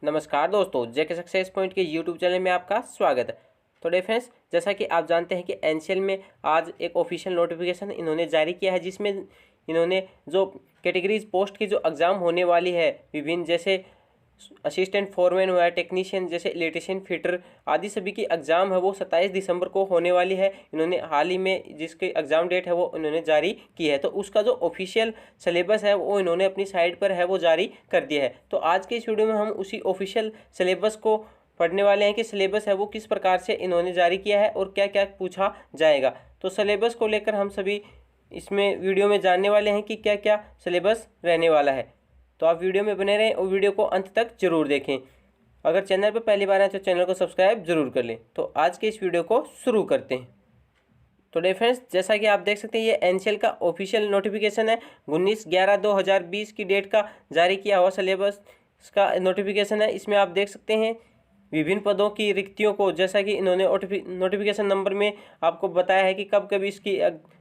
नमस्कार दोस्तों, जेके success point के यूट्यूब चैनल में आपका स्वागत है। तो डिफेंस, जैसा कि आप जानते हैं कि एनसीएल में आज एक ऑफिशियल नोटिफिकेशन इन्होंने जारी किया है, जिसमें इन्होंने जो कैटेगरीज पोस्ट की जो एग्ज़ाम होने वाली है विभिन्न, जैसे असिस्टेंट फोरमैन हुआ, टेक्नीशियन, जैसे इलेक्ट्रीशियन, फिटर आदि सभी की एग्ज़ाम है वो 27 दिसंबर को होने वाली है। इन्होंने हाल ही में जिसकी एग्ज़ाम डेट है वो इन्होंने जारी की है, तो उसका जो ऑफिशियल सिलेबस है वो इन्होंने अपनी साइट पर है वो जारी कर दिया है। तो आज के इस वीडियो में हम उसी ऑफिशियल सिलेबस को पढ़ने वाले हैं कि सिलेबस है वो किस प्रकार से इन्होंने जारी किया है और क्या क्या पूछा जाएगा। तो सिलेबस को लेकर हम सभी इसमें वीडियो में जानने वाले हैं कि क्या क्या सिलेबस रहने वाला है। तो आप वीडियो में बने रहें और वीडियो को अंत तक जरूर देखें। अगर चैनल पर पहली बार आए तो चैनल को सब्सक्राइब जरूर कर लें। तो आज के इस वीडियो को शुरू करते हैं। तो डियर फ्रेंड्स, जैसा कि आप देख सकते हैं ये एनसीएल का ऑफिशियल नोटिफिकेशन है। 19/11/2020 की डेट का जारी किया हुआ सिलेबस का नोटिफिकेशन है। इसमें आप देख सकते हैं विभिन्न पदों की रिक्तियों को, जैसा कि इन्होंने नोटिफिकेशन नंबर में आपको बताया है कि कब कब इसकी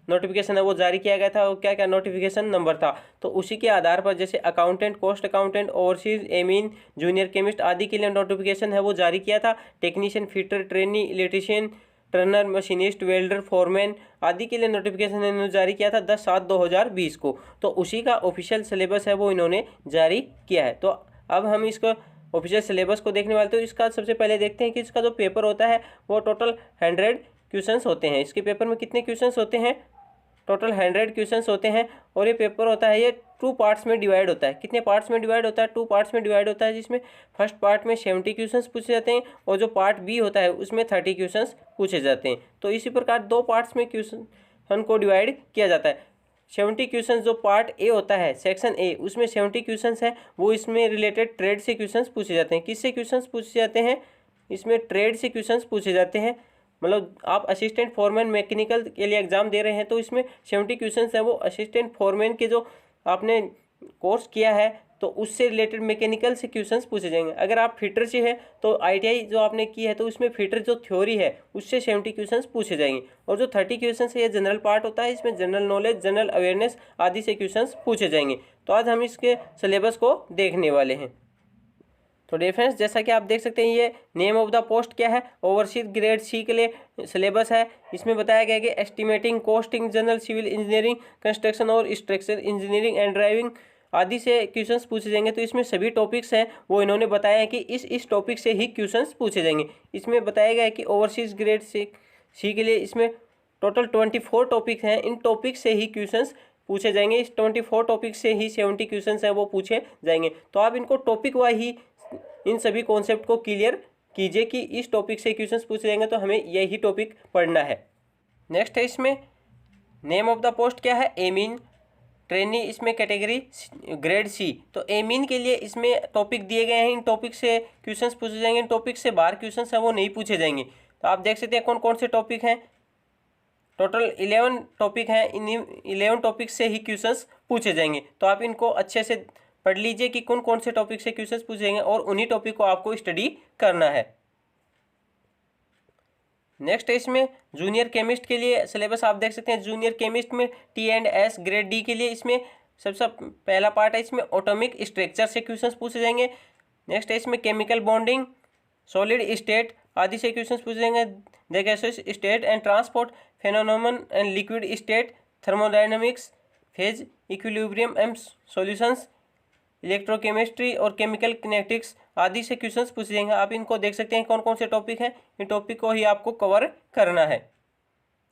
नोटिफिकेशन है वो जारी किया गया था और क्या क्या नोटिफिकेशन नंबर था। तो उसी के आधार पर जैसे accountant, cost accountant, overseas amine, junior chemist आदि के लिए नोटिफिकेशन है वो जारी किया था। Technician, fitter, trainee, electrician, Turner, machinist, welder, foreman आदि के लिए नोटिफिकेशन इन्होंने जारी किया था 10/7/2020 को। तो उसी का ऑफिशियल सिलेबस है वो इन्होंने जारी किया है। तो अब हम इसको ऑफिशियल सिलेबस को देखने वाले। तो इसका सबसे पहले देखते हैं कि इसका जो पेपर होता है वो टोटल 100 क्वेश्चंस होते हैं। इसके पेपर में कितने क्वेश्चंस होते हैं? टोटल 100 क्वेश्चंस होते हैं। और ये पेपर होता है, ये 2 पार्ट्स में डिवाइड होता है। कितने पार्ट्स में डिवाइड होता है? 2 पार्ट्स में डिवाइड होता है, जिसमें फर्स्ट पार्ट में 70 क्वेश्चंस पूछे जाते हैं और जो पार्ट बी होता है उसमें 30 क्वेश्चंस पूछे जाते हैं। तो इसी प्रकार 2 पार्ट्स में क्वेश्चन को डिवाइड किया जाता है। 70 क्वेश्चन जो पार्ट ए होता है, सेक्शन ए, उसमें 70 क्वेश्चंस हैं वो इसमें रिलेटेड ट्रेड से क्वेश्चंस पूछे जाते हैं। किससे क्वेश्चंस पूछे जाते हैं? इसमें ट्रेड से क्वेश्चंस पूछे जाते हैं। मतलब आप असिस्टेंट फोरमैन मैकेनिकल के लिए एग्जाम दे रहे हैं तो इसमें 70 क्वेश्चंस हैं वो असिस्टेंट फोरमैन के जो आपने कोर्स किया है तो उससे रिलेटेड मैकेनिकल से क्वेश्चंस पूछे जाएंगे। अगर आप फिटर से है तो आईटीआई जो आपने की है तो उसमें फिटर जो थ्योरी है उससे 70 क्वेश्चंस पूछे जाएंगे। और जो 30 क्वेश्चंस है ये जनरल पार्ट होता है, इसमें जनरल नॉलेज, जनरल अवेयरनेस आदि से क्वेश्चंस पूछे जाएंगे। तो आज हम इसके सिलेबस को देखने वाले हैं। तो डिफरेंस, जैसा कि आप देख सकते हैं ये नेम ऑफ द पोस्ट क्या है, ओवरसीज ग्रेड सी के लिए सिलेबस है। इसमें बताया गया है कि estimating, costing, general civil engineering, construction और स्ट्रक्चर इंजीनियरिंग एंड ड्राइविंग आदि से क्वेश्चंस पूछे जाएंगे। तो इसमें सभी टॉपिक्स हैं वो इन्होंने बताया है कि इस टॉपिक से ही क्वेश्चंस पूछे जाएंगे। इसमें बताया गया है कि ओवरसीज ग्रेड सी के लिए इसमें टोटल 24 टॉपिक हैं। इन टॉपिक से ही क्वेश्चंस पूछे जाएंगे। इस 24 टॉपिक से ही 70 क्वेश्चंस हैं वो पूछे जाएंगे। तो आप इनको टॉपिक वाइज ही इन सभी कॉन्सेप्ट को क्लियर कीजिए कि इस टॉपिक से क्वेश्चंस पूछे जाएंगे तो हमें यही टॉपिक पढ़ना है। नेक्स्ट है इसमें नेम ऑफ द पोस्ट क्या है, एमीन ट्रेनी, इसमें कैटेगरी ग्रेड सी। तो एमीन के लिए इसमें टॉपिक दिए गए हैं, इन टॉपिक से क्वेश्चंस पूछे जाएंगे। इन टॉपिक से बाहर क्वेश्चंस हैं वो नहीं पूछे जाएंगे। तो आप देख सकते हैं कौन कौन से टॉपिक हैं। टोटल 11 टॉपिक हैं। इन 11 टॉपिक से ही क्वेश्चंस पूछे जाएंगे। तो आप इनको अच्छे से पढ़ लीजिए कि कौन कौन से टॉपिक से क्वेश्चंस पूछेंगे और उन्हीं टॉपिक को आपको स्टडी करना है। नेक्स्ट है इसमें जूनियर केमिस्ट के लिए सिलेबस आप देख सकते हैं। जूनियर केमिस्ट में T&S ग्रेड डी के लिए इसमें सबसे पहला पार्ट है, इसमें एटॉमिक स्ट्रक्चर से क्वेश्चंस पूछे जाएंगे। नेक्स्ट है इसमें केमिकल बॉन्डिंग, सॉलिड स्टेट आदि से क्वेश्चंस पूछे जाएंगे। The gases state and transport phenomenon and liquid state, thermodynamics, phase equilibrium and solutions, electrochemistry और केमिकल किनेटिक्स आदि से क्वेश्चंस पूछे जाएंगे। आप इनको देख सकते हैं कौन कौन से टॉपिक हैं। इन टॉपिक को ही आपको कवर करना है।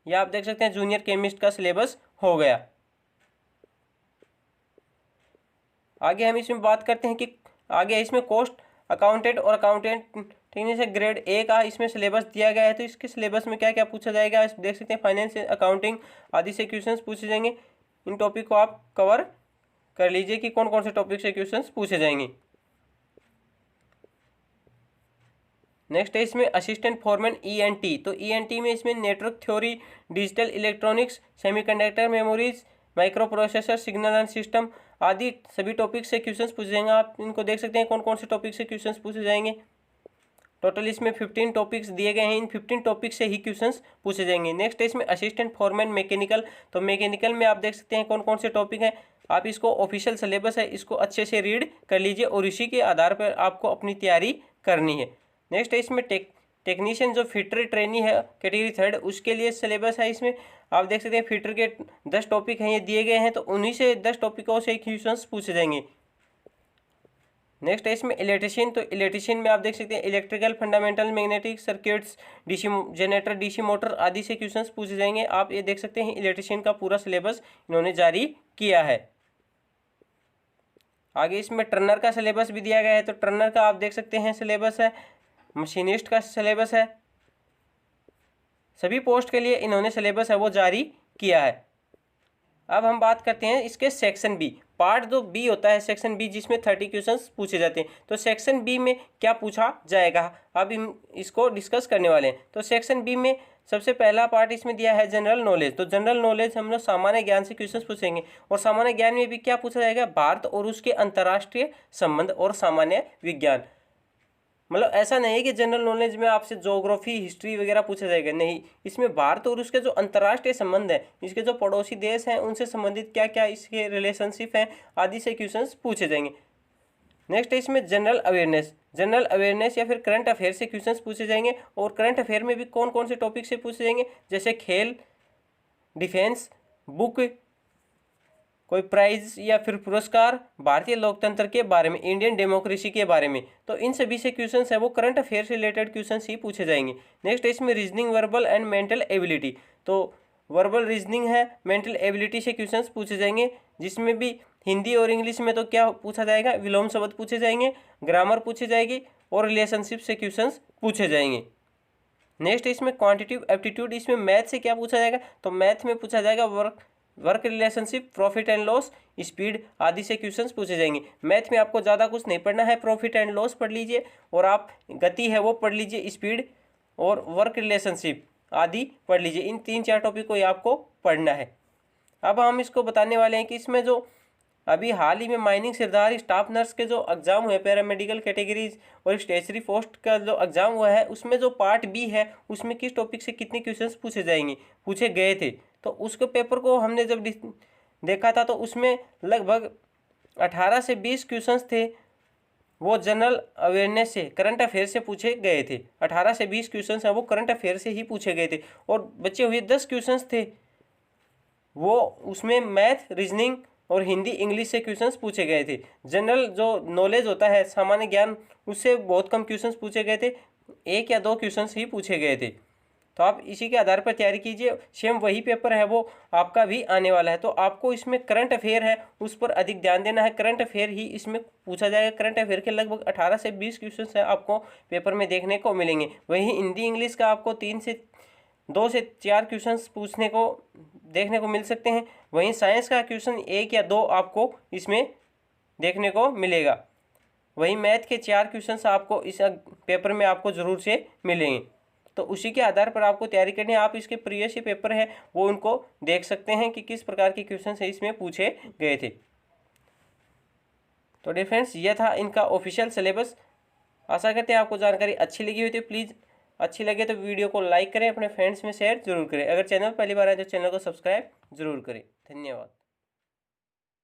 यह आप देख सकते हैं जूनियर केमिस्ट का सिलेबस हो गया। आगे हम इसमें बात करते हैं कि आगे इसमें कॉस्ट अकाउंटेंट और अकाउंटेंट टेक्नीशियन ग्रेड ए का इसमें सिलेबस दिया गया है। तो इसके सिलेबस में क्या क्या पूछा जाएगा देख सकते हैं। फाइनेंस, अकाउंटिंग आदि से क्वेश्चंस पूछे जाएंगे। इन टॉपिक को आप कवर कर लीजिए कि कौन कौन से टॉपिक से क्वेश्चंस पूछे जाएंगे। नेक्स्ट है इसमें असिस्टेंट फोरमैन ENT। तो ENT में इसमें network theory, digital electronics, semiconductor, memories, micro processor, signal and system आदि सभी टॉपिक से क्वेश्चंस पूछे जाएंगे। आप इनको देख सकते हैं कौन कौन से टॉपिक से क्वेश्चंस पूछे जाएंगे। टोटल इसमें 15 टॉपिक्स दिए गए हैं। इन 15 टॉपिक से ही क्वेश्चंस पूछे जाएंगे। नेक्स्ट है इसमें असिस्टेंट फोरमैन मैकेनिकल। तो मैकेनिकल में आप देख सकते हैं कौन कौन से टॉपिक हैं। आप इसको ऑफिशियल सिलेबस है, इसको अच्छे से रीड कर लीजिए और इसी के आधार पर आपको अपनी तैयारी करनी है। नेक्स्ट है इसमें टेक्नीशियन जो फिटर ट्रेनी है कैटेगरी 3 उसके लिए सिलेबस है। इसमें आप देख सकते हैं फिटर के 10 टॉपिक हैं ये दिए गए हैं, तो उन्हीं से 10 टॉपिकों से क्वेश्चंस पूछे जाएंगे। नेक्स्ट है इसमें इलेक्ट्रिशियन, तो इलेक्ट्रिशियन में आप देख सकते हैं electrical fundamental magnetic circuits, DC generator, DC motor आदि से क्वेश्चंस पूछे जाएंगे। आप ये देख सकते हैं इलेक्ट्रिशियन का पूरा सिलेबस इन्होंने जारी किया है। आगे इसमें टर्नर का सिलेबस भी दिया गया है, तो टर्नर का आप देख सकते हैं सिलेबस है, मशीनिस्ट का सिलेबस है, सभी पोस्ट के लिए इन्होंने सिलेबस है वो जारी किया है। अब हम बात करते हैं इसके सेक्शन बी, पार्ट जो बी होता है सेक्शन बी, जिसमें 30 क्वेश्चंस पूछे जाते हैं। तो सेक्शन बी में क्या पूछा जाएगा अब हम इसको डिस्कस करने वाले हैं। तो सेक्शन बी में सबसे पहला पार्ट इसमें दिया है जनरल नॉलेज। तो जनरल नॉलेज हम लोग सामान्य ज्ञान से क्वेश्चंस पूछेंगे, और सामान्य ज्ञान में भी क्या पूछा जाएगा, भारत और उसके अंतर्राष्ट्रीय संबंध और सामान्य विज्ञान। मतलब ऐसा नहीं है कि जनरल नॉलेज में आपसे ज्योग्राफी हिस्ट्री वगैरह पूछा जाएगा, नहीं, इसमें भारत और उसके जो अंतर्राष्ट्रीय संबंध है, इसके जो पड़ोसी देश हैं उनसे संबंधित क्या क्या इसके रिलेशनशिप हैं आदि से क्वेश्चंस पूछे जाएंगे। नेक्स्ट है इसमें जनरल अवेयरनेस या फिर करंट अफेयर से क्वेश्चंस पूछे जाएंगे। और करंट अफेयर में भी कौन कौन से टॉपिक से पूछे जाएंगे, जैसे खेल, डिफेंस, बुक, कोई प्राइज या फिर पुरस्कार, भारतीय लोकतंत्र के बारे में, इंडियन डेमोक्रेसी के बारे में। तो इन सभी से क्वेश्चंस है वो करंट अफेयर से रिलेटेड क्वेश्चंस ही पूछे जाएंगे। नेक्स्ट है इसमें reasoning, verbal and mental ability. तो वर्बल रीजनिंग है, मेंटल एबिलिटी से क्वेश्चंस पूछे जाएंगे, जिसमें भी हिंदी और इंग्लिश में तो क्या पूछा जाएगा, विलोम शब्द पूछे जाएंगे, ग्रामर पूछी जाएगी और रिलेशनशिप से क्वेश्चंस पूछे जाएंगे। नेक्स्ट इसमें क्वांटिटेटिव एप्टीट्यूड, इसमें मैथ से क्या पूछा जाएगा, तो मैथ में पूछा जाएगा work relationship, profit and loss, speed आदि से क्वेश्चंस पूछे जाएंगे। मैथ में आपको ज़्यादा कुछ नहीं पढ़ना है, प्रॉफिट एंड लॉस पढ़ लीजिए और आप गति है वो पढ़ लीजिए, स्पीड और वर्क रिलेशनशिप आदि पढ़ लीजिए। इन 3-4 टॉपिक को ही आपको पढ़ना है। अब हम इसको बताने वाले हैं कि इसमें जो अभी हाल ही में माइनिंग सिरदार स्टाफ नर्स के जो एग्ज़ाम हुए, पैरामेडिकल कैटेगरीज और स्टेशनरी पोस्ट का जो एग्ज़ाम हुआ है, उसमें जो पार्ट बी है उसमें किस टॉपिक से कितने क्वेश्चंस पूछे गए थे। तो उसके पेपर को हमने जब देखा था तो उसमें लगभग 18 से 20 क्वेश्चंस थे वो जनरल अवेयरनेस से, करंट अफेयर से पूछे गए थे। 18 से 20 क्वेश्चंस हैं वो करंट अफेयर से ही पूछे गए थे, और बचे हुए 10 क्वेश्चंस थे वो उसमें मैथ, रीजनिंग और हिंदी इंग्लिश से क्वेश्चंस पूछे गए थे। जनरल जो नॉलेज होता है, सामान्य ज्ञान, उससे बहुत कम क्वेश्चंस पूछे गए थे, 1 या 2 क्वेश्चंस ही पूछे गए थे। तो आप इसी के आधार पर तैयारी कीजिए, सेम वही पेपर है वो आपका भी आने वाला है। तो आपको इसमें करंट अफेयर है उस पर अधिक ध्यान देना है, करंट अफेयर ही इसमें पूछा जाएगा। करंट अफेयर के लगभग 18 से 20 क्वेश्चन है आपको पेपर में देखने को मिलेंगे। वहीं हिंदी इंग्लिश का आपको 2 से 4 क्वेश्चन पूछने को देखने को मिल सकते हैं। वहीं साइंस का क्वेश्चन 1 या 2 आपको इसमें देखने को मिलेगा। वहीं मैथ के 4 क्वेश्चन आपको इस पेपर में आपको ज़रूर से मिलेंगे। तो उसी के आधार पर आपको तैयारी करनी है। आप इसके प्रीवियस पेपर है वो उनको देख सकते हैं कि किस प्रकार के क्वेश्चन है इसमें पूछे गए थे। तो डियर फ्रेंड्स, यह था इनका ऑफिशियल सिलेबस। आशा करते हैं आपको जानकारी अच्छी लगी हुई तो प्लीज़ अच्छी लगे तो वीडियो को लाइक करें, अपने फ्रेंड्स में शेयर जरूर करें। अगर चैनल पहली बार आए तो चैनल को सब्सक्राइब जरूर करें। धन्यवाद।